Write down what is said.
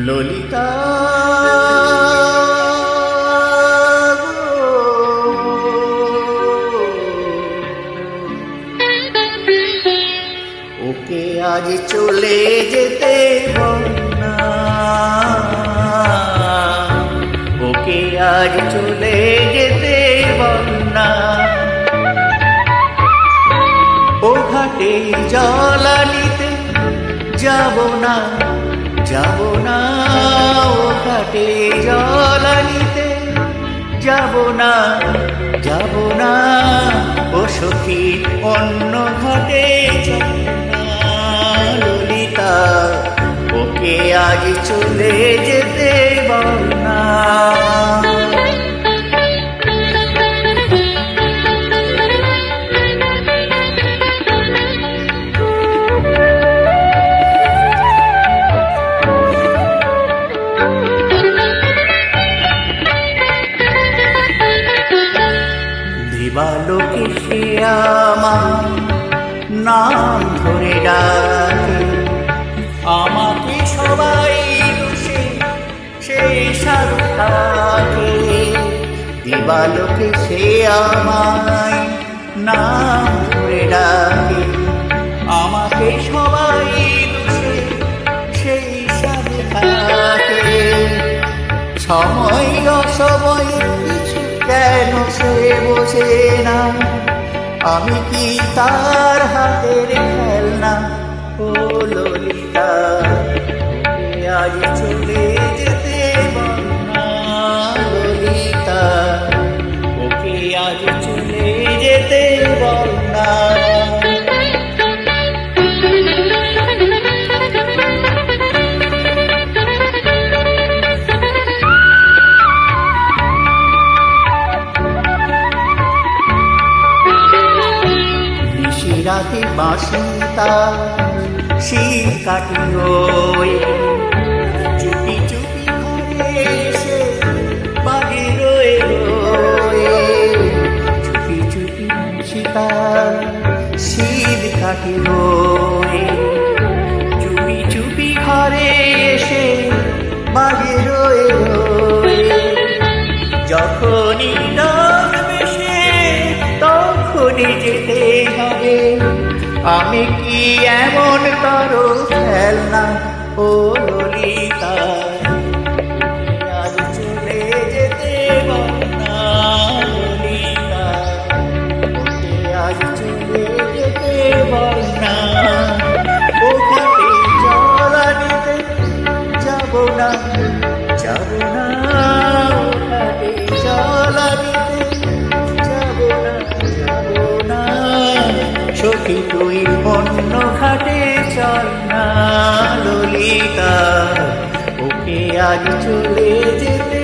ললিতা ওকে আজ চলে যেতে বলনা, ওকে আজ চলে যেতে বলনা। ও ঘাটে জল আনিতে যাব না, যাব না, ও ঘাটে জল আনিতে যাব না, যাব না, ও সখী অন্য ঘাটে যাব না। ললিতা ওকে আজ চলে যেতে বল না। দিবালোকে সে আমার নাম ধরে ডাকে, আমাকে সবাই দোষে সেই সাধু থাকে। দিবালোকে সে আমায় নাম ধরে ডাকে, আমাকে সবাই দোষে সেই সাধু থাকে। সময় অসময় কিছু কেন সে বোঝে না, আমি কি তার হাতের খেলনা। ও ললিতা ওকে আজ চলে যেতে বল না। ললিতা ওকে আজ চলে যেতে বল না। রাতে বাঁশি তার শির কাটিল, চুপি চুপি ঘরে এসে বাড়ি রয়ে রয়ে। চুপি চুপি বাঁশি তার শির কাটিল, চুপি চুপি ঘরে এসে বাড়ি রয়ে রয়ে। যখনই ডাকবে সে তখনই যেতে হবে, আমি কি এমন কারো খেলনা। ও ললিতা আজ চলে যেতে বল না। ললিতা ওকে আজ চলে যেতে বল না। ও ঘাটে জল আনিতে যাব না, যাব না, ও ঘাটে জল আনিতে যাব না, যাব না। সখী তুই অন্য ঘাটে চল না। ললিতা ওকে আজ চলে যেতে